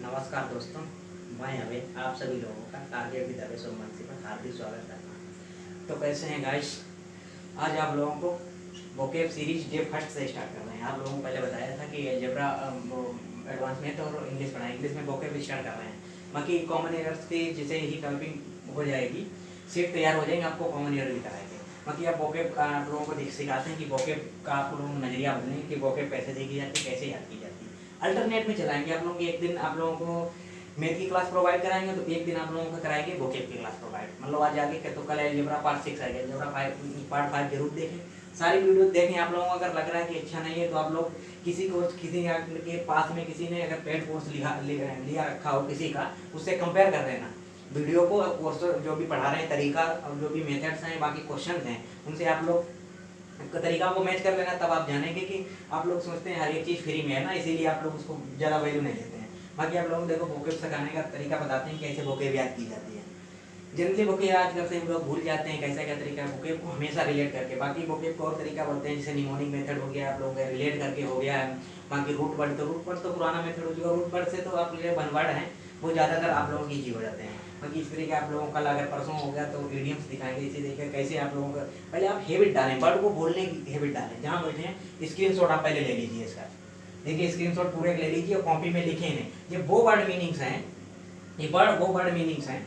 नमस्कार दोस्तों, मैं अमित आप सभी लोगों का टारगेट विद अवे सोमवंशी पर हार्दिक स्वागत करता हूँ। तो कैसे हैं गाइस? आज आप लोगों को वोकेब सीरीज डे फर्स्ट से स्टार्ट कर रहे हैं। आप लोगों को पहले बताया था कि अलजेब्रा एडवांस में तो और इंग्लिश पढ़ाएं, इंग्लिश में वोकेब स्टार्ट कर रहे हैं। बाकी कॉमन एरर्स की जैसे ही टाइपिंग हो जाएगी, सीट तैयार हो जाएंगे, आपको कॉमन एरर भी कराएंगे। बाकी आप वोकेब का आप लोगों को सिखाते हैं कि वोकेब का आप लोगों को नजरिया बदलेंगे कि वोकेब कैसे सीखी जाती है, कैसे याद की जाती है। अल्टरनेट में चलाएंगे आप लोगों की। एक दिन आप लोगों को मैथ की क्लास प्रोवाइड कराएंगे, तो एक दिन आप लोगों को कराएंगे वोकेब की क्लास प्रोवाइड। मतलब आज आगे तो कल अलजेब्रा पार्ट 6 आएगा, अलजेब्रा पार्ट 5 जरूर देखें, सारी वीडियो देखें। आप लोगों को अगर लग रहा है कि अच्छा नहीं है तो आप लोग किसी के पास में किसी ने अगर पेड कोर्स लिया रखा हो किसी का, उससे कंपेयर कर लेना वीडियो को, कोर्स जो भी पढ़ा रहे हैं तरीका और जो भी मेथड्स हैं, बाकी क्वेश्चन हैं, उनसे आप लोग तरीका को मैच कर लेना। तब आप जानेंगे कि आप लोग सोचते हैं हर एक चीज़ फ्री में है ना, इसीलिए आप लोग उसको ज़्यादा वैल्यू नहीं देते हैं। बाकी आप लोगों को देखो वोकेब सिखाने का तरीका बताते हैं, कैसे वोकेब याद की जाती है। जनरली वोकेब याद करते हैं लोग भूल जाते हैं कैसा क्या तरीका है। वोकेब को हमेशा रिलेट करके, बाकी वोकेब को और तरीका बोलते हैं, जैसे निमोनिक मेथड हो गया, आप लोगों का रिलेट करके हो गया है। बाकी रूट वर्ड तो पुराना मेथड हो चुका। रूट वर्ड से तो आप ये बनवर्ड हैं, वो ज़्यादातर आप लोगों की इजी हो जाते हैं। बाकी इस तरीके आप लोगों कल अगर परसों हो गया तो ईडियम्स दिखाएंगे, इसी तरीके कैसे आप लोगों का पहले आप हैबिट डालें, वर्ड को बोलने की हैबिट डालें। जहाँ बैठे हैं स्क्रीनशॉट आप पहले ले लीजिए इसका, देखिए स्क्रीनशॉट पूरे ले लीजिए और कॉपी में लिखे हैं। ये वो वर्ड मीनिंग्स हैं, ये वो वर्ड मीनिंग्स हैं,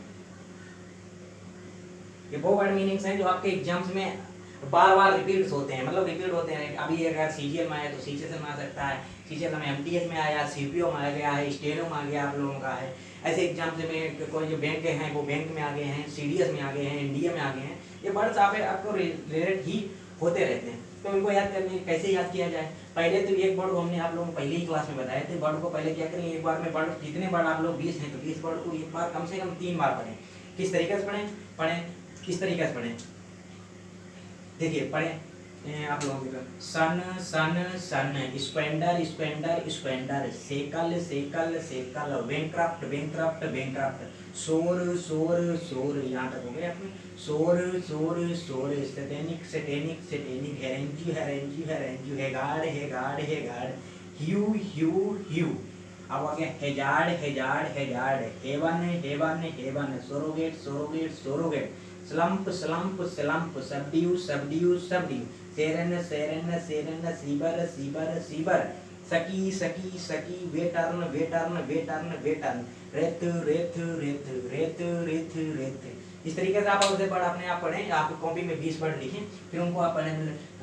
ये वो वर्ड मीनिंग्स हैं जो आपके एग्जाम्स में बार बार रिपीट होते हैं। मतलब रिपीट होते हैं। अभी अगर सीजीएल में आया तो सीजीएल में आ सकता है, सीजीएल में एमटीएस में आया, सीपीओ में आ गया है, स्टेनो में आ गया आप लोगों का है। ऐसे एग्जाम्स में कोई जो बैंक हैं वो बैंक में आ गए हैं, सीडीएस में आ गए हैं, एनडीए में आ गए हैं। ये वर्ड्स आपको रिलेट ही होते रहते हैं। तो इनको याद करने कैसे याद किया जाए? पहले तो एक वर्ड को हमने आप लोगों को पहले ही क्लास में बताए थे। वर्ड को पहले क्या करें, एक बार में वर्ड जितने वर्ड आप लोग 20 हैं तो 20 वर्ड को एक बार कम से कम 3 बार पढ़ें। किस तरीके से पढ़ें किस तरीके से पढ़ें, देखिए पढ़ें आप लोगों के sun sun sun, spender spender spender, sickle sickle sickle, Bancroft Bancroft Bancroft, shore shore शोर, यहाँ तक हो गया आपने। Shore shore shore, satanic satanic satanic, harangue harangue harangue, haggard haggard haggard, hue hue hue. अब आ गया hazard hazard hazard, heaven heaven heaven, surrogate surrogate surrogate, slump slump slump, subdue subdue subdue, serene serene serene, sabre sabre sabre, sucky sucky सकी, veteran veteran veteran veteran, रेत रेत रेत रेत रेत रेत। इस तरीके से आप उसे पढ़ अपने आप पढ़ें। आप कॉपी में 20 वर्ड लिखें, फिर उनको आप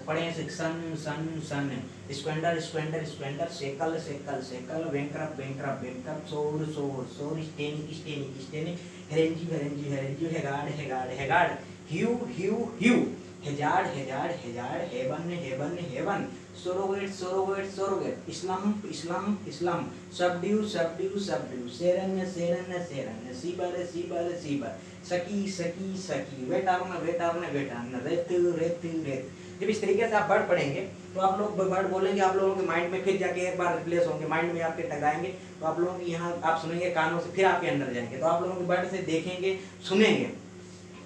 पढ़ें sun sun sun, spender spender spender, sickle sickle sickle, Bancroft Bancroft Bancroft, shore shore shore, satanic satanic satanic, harangue harangue harangue, haggard haggard haggard, hue hue hue, hazard hazard hazard, heaven heaven heaven, surrogate surrogate surrogate, Islam Islam Islam, subdue subdue subdue, serene serene serene, sabre sabre sabre, sucky sucky सकी, veteran veteran veteran, रेत रेत रेत। जब इस तरीके से आप word पढ़ेंगे तो आप लोग वर्ड बोलेंगे, आप लोगों के माइंड में फिर जाके एक बार रिप्लेस होंगे, माइंड में आपके टकराएंगे। तो आप लोगों की यहाँ आप सुनेंगे कानों से, फिर आपके अंदर जाएंगे। तो आप लोगों के वर्ड से देखेंगे सुनेंगे।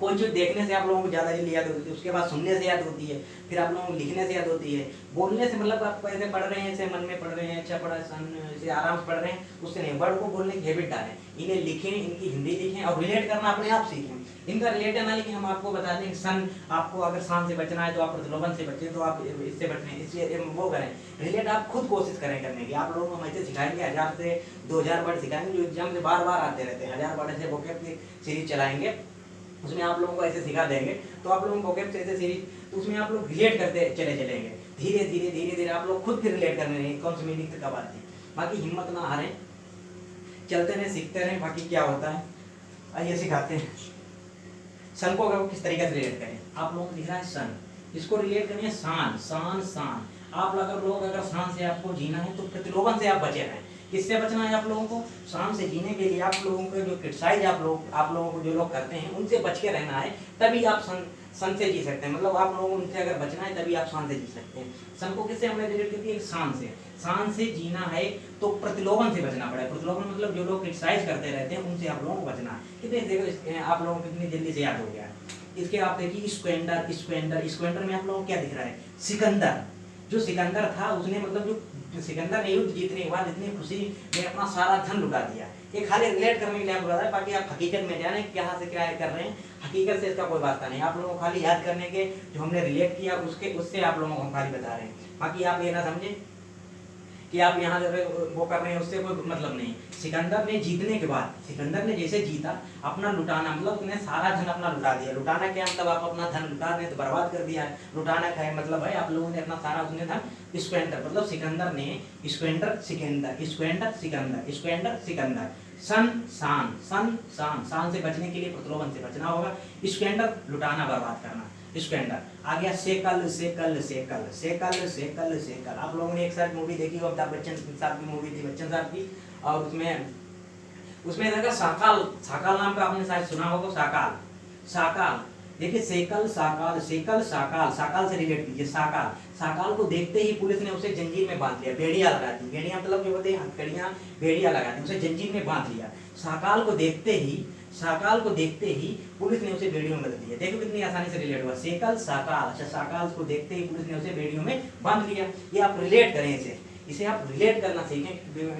कोई चीज़ देखने से आप लोगों को ज़्यादा जल्दी याद होती है, उसके बाद सुनने से याद होती है, फिर आप लोगों को लिखने से याद होती है। बोलने से मतलब आप ऐसे पढ़ रहे हैं, ऐसे मन में पढ़ रहे हैं, अच्छा पढ़ा सन, ऐसे आराम से पढ़ रहे हैं, उससे नहीं। वर्ड को बोलने की हैबिट डालें, इन्हें लिखें, इनकी हिंदी लिखें और रिलेट करना अपने आप सीखें। इनका रिलेट ना लिखें, हम आपको बता दें सन, आपको अगर शान से बचना है तो आप प्रतिलोभन से बचें, तो आप इससे बचें, इससे वो करें। रिलेट आप खुद कोशिश करें करने की। आप लोगों को हम ऐसे सिखाएंगे, 1000 से 2000 वर्ड सिखाएंगे जो एग्जाम से बार बार आते रहते हैं। 1000 वर्ड ऐसे वोकेब की सीरीज चलाएंगे, उसमें आप लोगों को ऐसे सिखा देंगे। तो आप लोगों को वोकेब से ऐसे सीरीज, तो उसमें आप लोग रिलेट करते चले चलेंगे, धीरे धीरे धीरे धीरे आप लोग खुद फिर रिलेट करने लगेंगे कौन सी मीनिंग कब आती है। बाकी हिम्मत ना हारें, चलते रहें, सीखते रहें। बाकी क्या होता है आइए सिखाते हैं। सन को अगर किस तरीके से रिलेट करें, आप लोगों को दिख रहा है सन, इसको रिलेट करें शान शान शान। आप अगर शान से आपको जीना है तो प्रतिलोभन से आप बचे रहें। किससे बचना है आप लोगों को? शान से जीने के लिए आप लोगों को जो क्रिटिसाइज आप लोगों को जो लोग करते हैं उनसे बच के रहना है, तभी आप सन से जी सकते हैं। मतलब आप लोगों को उनसे अगर बचना है तभी आप शान से जी सकते हैं। सन को किससे हमने रिलेट करती है? शान से जीना है तो प्रतिलोभन से बचना पड़ेगा। प्रतिलोभन मतलब जो लोग क्रिटिसाइज करते रहते हैं उनसे आप लोगों को बचना है। कितने देखो आप लोगों को कितनी जल्दी से याद हो गया। इसके आप देखिए स्क्वेंडर स्क्वेंडर, स्क्वेंडर में आप लोगों को क्या दिख रहा है? सिकंदर। जो सिकंदर था उसने मतलब जो सिकंदर ने युद्ध जीतने के बाद इतनी खुशी में अपना सारा धन लुटा दिया। ये खाली रिलेट करने के लिए आपको बता रहा है, बाकी आप हकीकत में जाने कहाँ से क्या कर रहे हैं, हकीकत से इसका कोई वास्ता नहीं। आप लोगों को खाली याद करने के जो हमने रिलेट किया उससे आप लोगों को हम खाली बता रहे हैं। बाकी आप ये ना समझे कि आप यहाँ वो कर रहे हैं, उससे कोई मतलब नहीं। सिकंदर ने जीतने के बाद, सिकंदर ने जैसे जीता अपना लुटाना, मतलब उसने सारा धन अपना लुटा दिया। लुटाना क्या मतलब, आप अपना धन लुटा दें तो बर्बाद कर दिया है। लुटाना क्या है मतलब है आप लोगों ने अपना सारा उसने धन स्क्वेंडर, मतलब सिकंदर ने squander Sikandar squander Sikandar squander Sikandar सन शान से बचने के लिए प्रलोभन से बचना होगा। स्क्वेंडर लुटाना बर्बाद करना, स्क्वेंडर आ गया। Shekel sickle sickle sickle sickle shekel. आप लोगों ने एक साथ मूवी देखी हो, अमिताभ बच्चन साहब की मूवी थी, बच्चन साहब की, और उसमें देखा साकाल, साकाल नाम का आपने शायद सुना होगा। साकाल साकाल देखिए, सेकल साकाल सेकल साकाल, साकाल से रिलेट कीजिए। साकाल, साकाल को देखते ही पुलिस ने उसे जंजीर में बांध लिया, बेड़िया लगा दी। बेड़िया मतलब जो होते हैं हथकड़ियां, बेड़िया लगा दी, उसे जंजीर में बांध लिया। साकाल को देखते ही पुलिस ने उसे बेड़ियों में बदल दिया। देखो कितनी आसानी से रिलेट हुआ, सेकल साकाल। अच्छा, साकाल को देखते ही पुलिस ने उसे बेड़ियों में बांध लिया। ये आप रिलेट करें, इसे आप रिलेट करना सीखें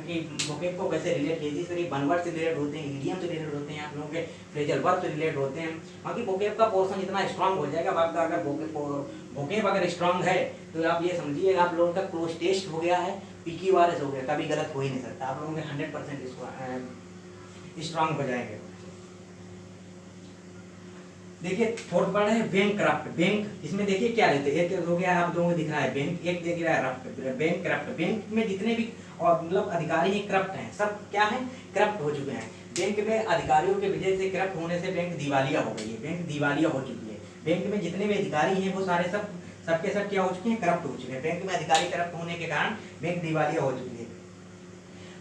कि वोकैब को कैसे रिलेट कीजिए। इस तरह वन वर्ड से रिलेट होते हैं, इडियम से रिलेट होते हैं, आप लोगों के फ्रेजल वर्ब से रिलेट होते हैं। बाकी वोकैब का पोर्शन इतना स्ट्रांग हो जाएगा आपका, अगर वोकैब अगर स्ट्रांग है तो आप ये समझिए आप लोगों का क्लोज टेस्ट हो गया है, PQRS हो गया, कभी गलत हो ही नहीं सकता। आप लोगों के 100% स्ट्रांग हो जाएंगे। देखिए फोर्थ वर्ड है बैंकक्रप्ट। बैंक, इसमें देखिए क्या रहते हैं, एक हो गया आप लोगों को दिख रहा है बैंक, एक दिख रहा है रफ्ट। बैंकक्रप्ट, बैंक में जितने भी और मतलब अधिकारी हैं करप्ट हैं, सब क्या है, करप्ट हो चुके हैं। बैंक में अधिकारियों के वजह से, करप्ट होने से बैंक दिवालिया हो गई है, बैंक दिवालिया हो चुकी है। बैंक में जितने भी अधिकारी हैं वो सारे सबके सब क्या हो चुके हैं, करप्ट हो चुके हैं। बैंक में अधिकारी करप्ट होने के कारण बैंक दिवालिया हो चुकी है।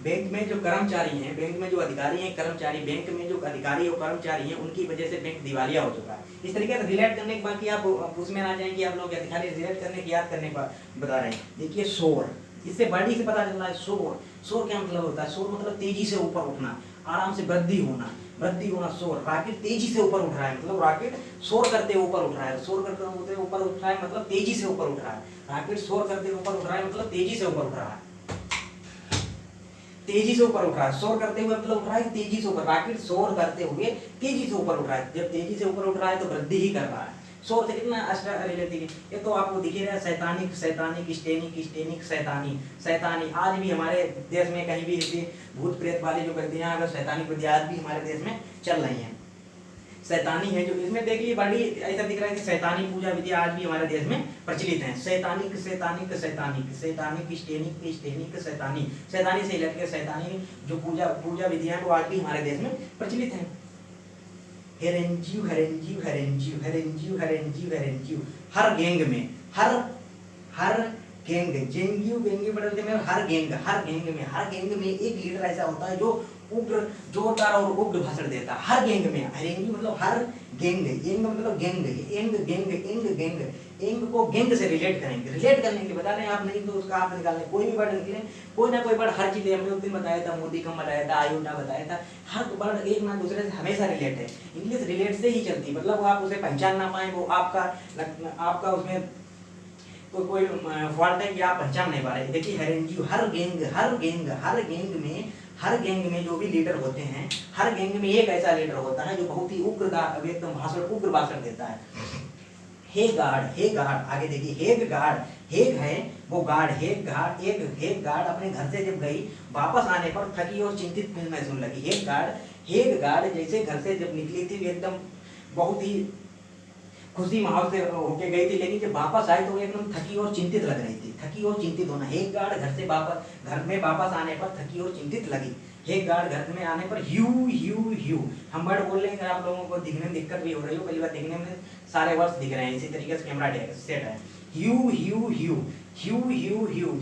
बैंक में जो कर्मचारी हैं, बैंक में जो अधिकारी हैं कर्मचारी, बैंक में जो अधिकारी और कर्मचारी हैं उनकी वजह से बैंक दिवालिया हो चुका है। इस तरीके से रिलेट करने के बाद कि आप उसमें आ जाएंगे, आप लोग अधिकारी रिलेट करने की याद करने का बता रहे हैं। देखिए शोर, इससे बड़ी से पता चल रहा है शोर। शोर क्या मतलब होता है, शोर मतलब तेजी से ऊपर उठना, आराम से वृद्धि होना, वृद्धि होना शोर। रॉकेट तेजी से ऊपर उठ रहा है, मतलब रॉकेट शोर करते ऊपर उठ रहा है, शोर करते ऊपर उठ रहा है मतलब तेजी से ऊपर उठ रहा है। रॉकेट शोर करते ऊपर उठ रहा है मतलब तेजी से ऊपर उठ रहा है, तेजी से ऊपर उठ रहा है। शोर करते हुए मतलब उठ रहा है तेजी से ऊपर, रॉकेट शोर करते हुए तेजी से ऊपर उठ रहा है। जब तेजी से ऊपर उठ रहा है तो वृद्धि ही कर रहा है। शोर से कितना रिलेटिव है, ये तो आपको दिख ही रहा है। सैतानिक सैतानिक स्टेनिक स्टेनिक सैतानी सैतानी। आज भी हमारे देश में कहीं भी ऐसी भूत प्रेत वाली जो विधियां, अगर सैतानिक विधियां आज भी हमारे देश में चल रही हैं। सैतानी है जो, इसमें देखिए बड़ी ऐसा दिख रहा है कि सैतानी पूजा विधियां आज भी हमारे देश में प्रचलित हैं। सैतानिक सैतानिक सैतानिक सैतानिक स्टेनिक स्टेनिक सैतानी, सैतानी से लेकर सैतानी जो पूजा विधियां वो आज भी हमारे देश में प्रचलित हैं। हेरेंजियो हेरेंजियो हेरेंजियो हेरेंजियो हेरेंजियो हेरेंजियो, हर गैंग में, हर गैंग, जेंगियो गैंग बदलते में हर गैंग में एक लीडर ऐसा होता है जो उग्र, जोरदार और उग्र भाषण देता है। हर गैंग में, हरेंगी मतलब हर गैंग, गैंग मतलब गैंग, एंग को गैंग से रिलेट करेंगे, रिलेट करने के लिए बता रहे हैं आप, नहीं तो उसका आप निकालने कोई भी वर्ड निकले, कोई ना कोई वर्ड, हर चीज हमने उस दिन बताया था, मोदी कम बताया था, आयोडा बताया था, हर वर्ड एक ना दूसरे से हमेशा रिलेट है। इंग्लिश रिलेट से ही चलती है, मतलब आप उसे पहचान ना पाए, वो आपका उसमें कोई फॉल्ट है कि आप पहचान नहीं पा रहे। देखिए हेरेंजियो, हर गैंग में जो भी लीडर होते हैं, हर गैंग में एक ऐसा लीडर होता है जो बहुत ही उग्र भाषण देता है। हे गार्ड, आगे देखिए हेग गार्ड, हेग है वो गार्ड, हेग गार्ड अपने घर से जब गई, वापस आने पर थकी और चिंतित महसूस लगी। हेग गार्ड जैसे घर से जब निकली थी एकदम बहुत ही खुशी माहौल से होके गई थी, लेकिन जब वापस आई तो एकदम थकी और चिंतित लग रही थी। थकी और चिंतित होना, हेग गार्ड घर में वापस आने पर थकी और चिंतित लगी। हेग गार्ड घर में आने पर ह्यू हम वर्ड बोल रहे हैं, आप लोगों को दिखने में दिक्कत भी हो रही हो, पहली बार दिखने में सारे वर्ड्स दिख रहे हैं, इसी तरीके से कैमरा सेट है। ह्यू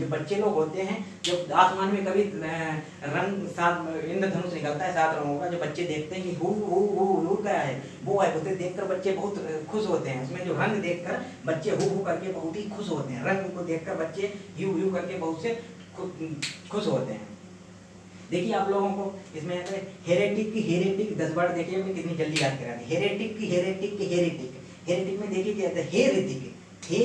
जो बच्चे लोग होते हैं, जब आसमान में कभी रंग सात इंद्रधनुष निकलता है 7 रंगों का, जो बच्चे देखते हैं कि हु क्या है, वो है, उसे देखकर बच्चे बहुत खुश होते हैं। उसमें जो रंग देखकर बच्चे हु करके बहुत ही खुश होते हैं, रंग को देखकर बच्चे ह्यू करके बहुत से खुश होते हैं। देखिए आप लोगों को इसमें हेरेटिक 10 वर्ड देखिए मैं कितनी जल्दी याद करा दी। हेरेटिक में देखिए क्या है,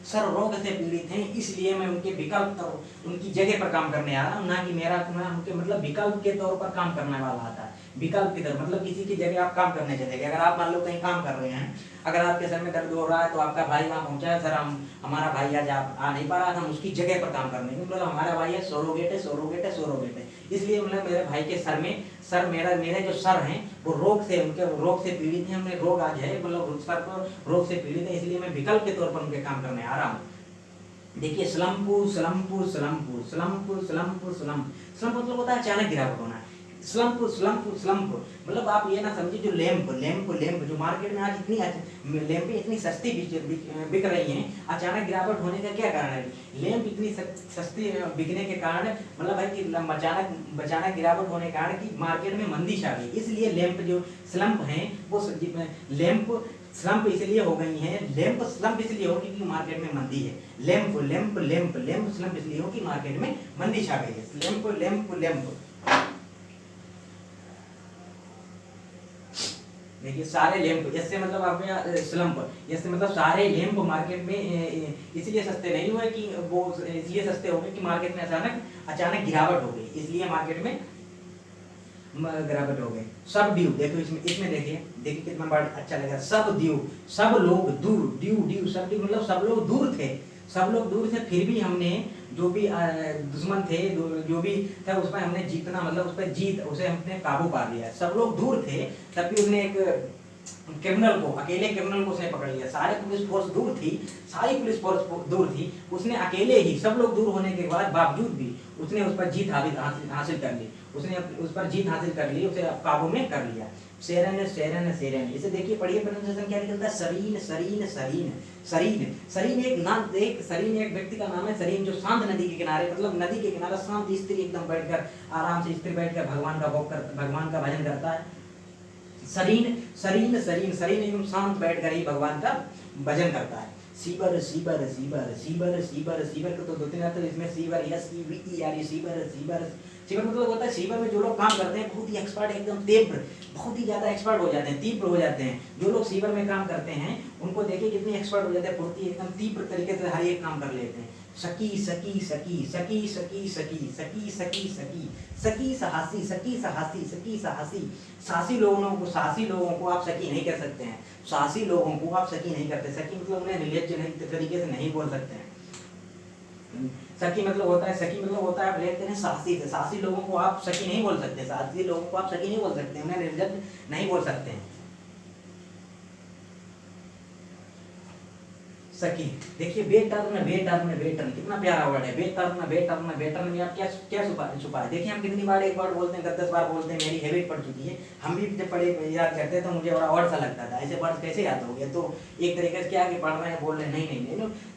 सर रोग से पीड़ित हैं, इसलिए मैं उनके विकल्प उनकी जगह पर काम करने आ रहा हूँ, ना कि मेरा मैं उनके मतलब विकल्प के तौर पर काम करने वाला आता है। विकल्प की तरह मतलब किसी की जगह आप काम करने चले गए। अगर आप मान लो कहीं काम कर रहे हैं, अगर आपके सर में दर्द हो रहा है तो आपका भाई वहाँ पहुंचा है, सर हम हमारा भाई आज आ नहीं पा रहा था, हम उसकी जगह पर काम करने, मतलब हमारा भाई है सोरोगेट है, सोरोगेट है, सोरोगेट है। इसलिए मतलब मेरे भाई के सर में मेरे जो सर हैं वो रोग से पीड़ित हैं, उन्हें रोग आज है, मतलब सर को रोग से पीड़ित है, इसलिए मैं विकल्प के तौर पर उनके काम करने आ रहा हूँ। देखिए slump slump slump slump slump slump slump मतलब होता है अचानक गिरावट होना। स्लम्प स्लम्प स्लम्प मतलब आप ये ना समझिए, जो लैंप जो मार्केट में आज इतनी लैंपें इतनी सस्ती बिक रही हैं, अचानक गिरावट होने का क्या कारण है? लैंप इतनी सस्ती बिकने के कारण, मतलब है कि अचानक गिरावट होने के कारण कि मार्केट में मंदी छा गई, इसलिए लैंप जो स्लम्प हैं वो लैंप स्लम्प इसलिए हो गई है, लैंप स्लम्प इसलिए हो क्योंकि मार्केट में मंदी है। Lamp lamp lamp lamp slump इसलिए हो कि मार्केट में मंदी छा गई है। लैंप लैंप लैंप देखिए सारे लैंप, इससे मतलब आपके स्लम्प, इससे मतलब सारे लैंप मार्केट में इसलिए सस्ते नहीं हुए कि वो इसलिए सस्ते हो गए कि मार्केट में अचानक गिरावट हो गई, इसलिए मार्केट में गिरावट हो गई। सब ड्यू देखो, इसमें देखिए कितना बड़ा अच्छा लगा। सब ड्यू, सब लोग दूर, ड्यू सब ड्यू मतलब सब लोग दूर थे, फिर भी हमने जो भी दुश्मन थे, जो भी था उस पर हमने जीतना, मतलब उस पर उसे हमने काबू पा लिया। सब लोग दूर थे, तब भी उसने एक अकेले क्रिमिनल को उसने पकड़ लिया। सारी पुलिस फोर्स दूर थी, उसने अकेले ही, सब लोग दूर होने के बावजूद भी उसने उस पर जीत हासिल कर ली, उसे काबू में कर लिया। सेरेन इसे देखिए, पढ़िए प्रोनाउंसिएशन क्या निकलता है? सरीन एक व्यक्ति का नाम है, सरीन, जो शांत नदी के किनारे, मतलब नदी के किनारे शांत स्त्री एकदम बैठकर आराम से स्त्री बैठकर भगवान का भजन करता है। सरीन एकदम शांत बैठकर ही भगवान का भजन करता है। सीबर को तो दो तीन अर्थ, इसमें सीबर मतलब होता है, सीबर में जो लोग काम करते हैं बहुत ही एक्सपर्ट, एकदम बहुत ही ज्यादा एक्सपर्ट हो जाते हैं। जो लोग सीबर में काम करते हैं उनको देखिए कितनी एक्सपर्ट हो जाते हैं, फुर्ती एकदम तीव्र तरीके से हर एक काम कर लेते हैं। साहसी लोगों को आप सकी नहीं कर सकते हैं, साहसी लोगों को आप सकी नहीं करते। सकी मतलब उन्हें निर्लज्ज तरीके से नहीं बोल सकते हैं। सकी मतलब होता है आप लेते हैं साहसी लोगों को आप सकी नहीं बोल सकते, उन्हें निर्लज्ज नहीं बोल सकते हैं। सकी देखिए, बेटर्न कितना प्यारा वर्ड है। बेटर्न में आप क्या छुपा है? देखिए हम कितनी बार एक वर्ड बोलते हैं, 10 बार बोलते हैं, मेरी हैबिट पड़ चुकी है। हम भी जब पढ़े याद करते हैं तो मुझे बड़ा और सा लगता था, ऐसे वर्ड कैसे याद हो गए? तो एक तरीके से क्या कि पढ़ रहे हैं, बोल रहे हैं, नहीं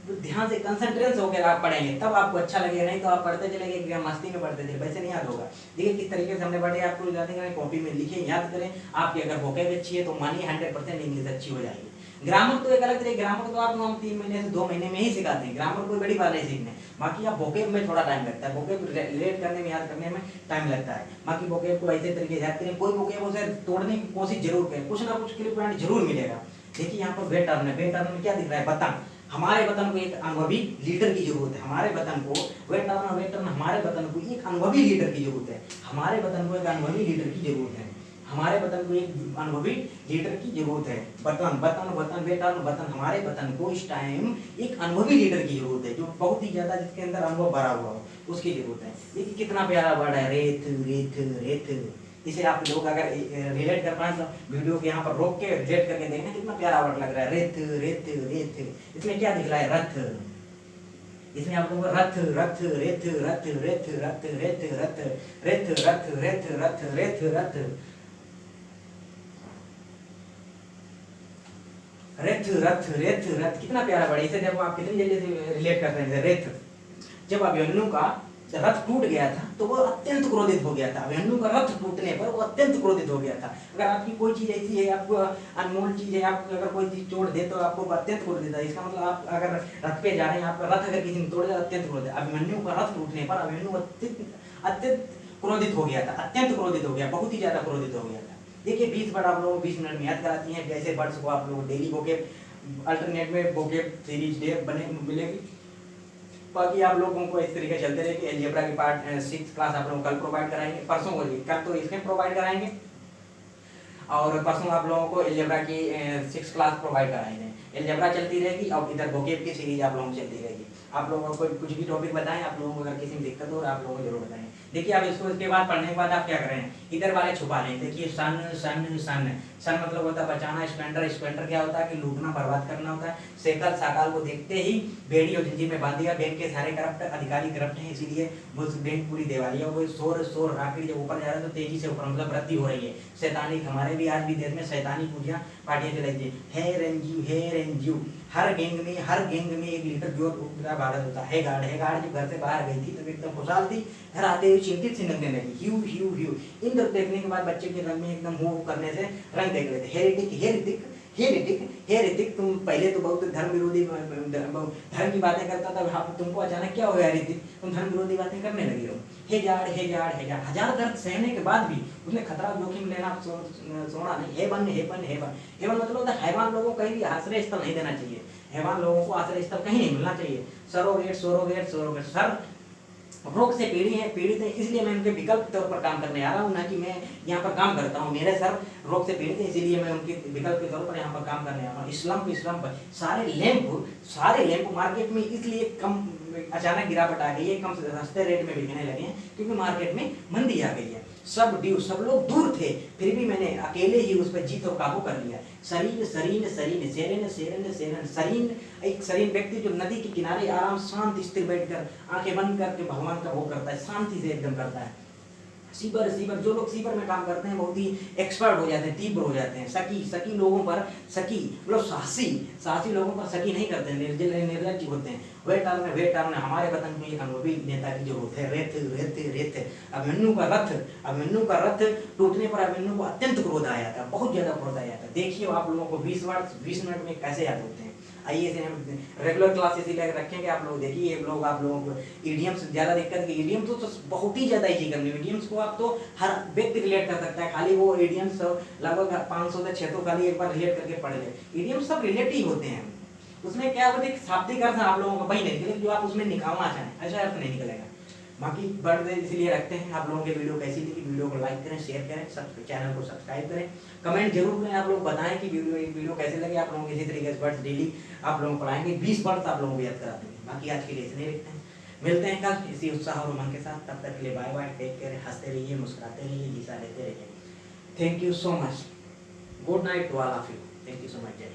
तो ध्यान से कंसंट्रेट होकर आप पढ़ेंगे तब आपको अच्छा लगेगा, नहीं तो आप पढ़ते चलेंगे कि मस्ती में पढ़ते थे, वैसे नहीं याद होगा। देखिए किस तरीके से हमने पढ़े, आपको याद करें, कॉपी में लिखे, याद करें। आपकी अगर वोकैब अच्छी है तो मानिए 100% इंग्लिश अच्छी हो जाएगी। ग्रामर तो एक अलग तरीके, ग्रामर तो आप हम 3 महीने से 2 महीने में ही सिखाते हैं, ग्रामर कोई बड़ी बात नहीं सीखने। बाकी आप वोकैब में थोड़ा टाइम लगता है, वोकैब रिलेट करने में, याद करने में टाइम लगता है। बाकी वोकैब को ऐसे तरीके से याद करें, कोई वोकैब उसे तोड़ने की कोशिश जरूर करें, कुछ ना कुछ क्लिप पॉइंट जरूर मिलेगा। देखिए यहाँ पर वेटर्न में क्या दिख रहा है? वतन। हमारे वतन को एक अनुभवी लीडर की जरूरत है। हमारे वतन को हमारे वतन को एक अनुभवी लीडर की जरूरत है। हमारे वतन को एक अनुभवी लीडर की जरूरत है। हमारे वतन को इस टाइम एक अनुभवी लीडर की जरूरत है, जो बहुत ही ज्यादा, जिसके अंदर अनुभव भरा हुआ हो, उसकी जरूरत है। ये कितना प्यारा वर्ड है, रेत। इसे आप लोग अगर रिलेट कर पाए तो वीडियो के यहाँ पर रोक के रिलेट करके देखना, कितना प्यारा वर्ड लग रहा है, रेत। इसमें क्या दिख रहा है? रथ। इसमें आप लोगों को रथ कितना प्यारा वर्ड है। इसे जब आप कितनी जल्दी से रिलेट करते हैं, रेत। जब अभिमन्यु का रथ टूट गया था तो वो अत्यंत क्रोधित हो गया था। अभिमन्यु का रथ टूटने पर वो अत्यंत क्रोधित हो गया था। अगर आपकी कोई चीज ऐसी है, आपको अनमोल चीज है, आप अगर कोई चीज तोड़ दे तो आपको अत्यंत क्रोधित है। इसका मतलब आप अगर रथ पे जा रहे हैं, आपका रथ अगर किसी ने तोड़ दिया अत्यंत क्रोधित। अभिमन्यु का रथ टूटने पर अभिमन्यु अत्यंत क्रोधित हो गया था, अत्यंत क्रोधित हो गया, बहुत ही ज्यादा क्रोधित हो गया था। देखिए 20 वर्ड आप लोग 20 मिनट में याद कराती हैं। जैसे वर्ड्स को आप लोग डेली वोकैब अल्टरनेट में वोकेब सीरीज डे बने मिलेगी। बाकी आप लोगों को इस तरीके चलते रहेगी। अलजेब्रा की पार्ट 6 क्लास आप लोगों को कल प्रोवाइड कराएंगे, परसों को कल तो इसमें प्रोवाइड कराएंगे और परसों आप लोगों को अलजेब्रा की 6 क्लास प्रोवाइड कराएंगे। अलजेब्रा चलती रहेगी और इधर वोकेब की सीरीज आप लोगों को चलती रहेगी। आप लोगों को कुछ भी टॉपिक बताएं, आप लोगों को अगर किसी में दिक्कत हो आप लोगों को जरूर बताएं। देखिए आप इसको इसके बाद पढ़ने के बाद आप क्या करें, इधर वाले छुपा लें। देखिए सन सन सन सन मतलब होता है बचाना, स्प्लेंडर स्प्लेंडर क्या होता है कि लूटना बर्बाद करना होता है। सेकल साकाल को देखते ही बेड़ी और जंजीर में बांध दिया। बैंक के सारे करप्ट अधिकारी करप्ट हैं, इसीलिए वो बैंक पूरी दिवालिया हो गई। शोर शोर रॉकेट जब ऊपर जा रहा है तो तेजी से ऊपर मतलब वृद्धि हो रही है। शैतानी हमारे भी आज भी देश में शैतानी पूजियां पार्टियां चलाई थी। हे रेंजू हर गैंग में 1 लीटर जोर पूरा भारत होता है। गार्ड जब घर से बाहर गई थी तब एकदम खुशहाल थी, घर आते हुए चिंतित सी लगने लगी। ह्यू ह्यू ह्यू इंद्र देखने के बाद बच्चे के रंग में एकदम मुंह करने से रंग देख लेते। हे ऋतिक तुम पहले तो बहुत धर्म विरोधी धर्म की बातें करता था, तुमको अचानक क्या हो गया ऋतिक, तुम धर्म विरोधी बातें करने लगी हो। हे जाड़ हजार दर्द सहने के बाद भी उसने खतरा जोखिम लेना छोड़ा नहीं। हेवन मतलब होता है हैवान लोगों को कहीं भी आश्रय स्थल नहीं देना चाहिए। हैवान लोगों को आश्रय स्थल कहीं नहीं मिलना चाहिए। सरोगेट सर रोग से पीड़ित है इसलिए मैं उनके विकल्प तौर पर काम करने आ रहा हूँ, ना कि मैं यहाँ पर काम करता हूँ। मेरे सर रोग से पीड़ित है इसलिए मैं उनके विकल्प के तौर पर यहाँ पर काम करने आ रहा हूँ। इस्लाम पर सारे लैंप मार्केट में इसलिए कम अचानक गिरावट आ गई है, कम सस्ते रेट में बिकने लगे हैं क्योंकि मार्केट में मंदी आ गई है। सब लोग दूर थे, फिर भी मैंने अकेले ही उस पर जीत और काबू कर लिया। शरीन एक शरीन व्यक्ति जो नदी के किनारे आराम शांत स्थिर बैठकर आंखें बंद करके भगवान का भोग करता है, शांति से एकदम करता है। सीपर जो लोग सीपर में काम करते हैं बहुत ही एक्सपर्ट हो जाते हैं, तीव्र हो जाते हैं। सकी लोगों पर मतलब साहसी लोगों पर सकी नहीं करते हैं, निर्लज्ज होते हैं। वे टर्न हमारे वतन में एक अनुभवी नेता की जरूरत है। रेत अभिमन्यु का रथ टूटने पर अभिमन्यु को अत्यंत क्रोध आया था, बहुत ज्यादा क्रोध आया था। देखिए आप लोगों को 20 मिनट में कैसे याद होते हैं। आइए से हम रेगुलर क्लासेस ही रखेंगे। आप लोग देखिए आप लोगों को ईडीएम्स ज़्यादा दिक्कत है। ईडीएम तो बहुत ही ज़्यादा इजी करनी है। ईडीएम्स को आप तो हर व्यक्ति रिलेट कर सकता है, खाली वो ईडीएम्स लगभग 500 से 600 खाली एक बार रिलेट करके पढ़ ले। ईडीएम्स सब रिलेट ही होते हैं। उसमें क्या होता है शाब्दिक अर्थ आप लोगों को वही नहीं निकलेगा जो आप उसमें निकालना चाहें, ऐसा अर्थ नहीं निकलेगा। बाकी बर्थ इसलिए रखते हैं। आप लोगों की वीडियो कैसी लगी, वीडियो को लाइक करें, शेयर करें, चैनल को सब्सक्राइब करें, कमेंट जरूर करें। आप लोग बताएं कि वीडियो कैसे लगे। आप लोगों को इसी तरीके से बर्ड्स डेली आप लोगों को पढ़ाएंगे, 20 बर्ड्स आप लोगों को याद करा देंगे। बाकी आज के लिए इतने रखते हैं, मिलते हैं कल इसी उत्साह और उमंग के साथ। तब तक के लिए बाय, टेक केयर, हंसते रहिए, मुस्कुराते रहिए, दिशा लेते रहिए। Thank you so much, good night to all of you. Thank you so much.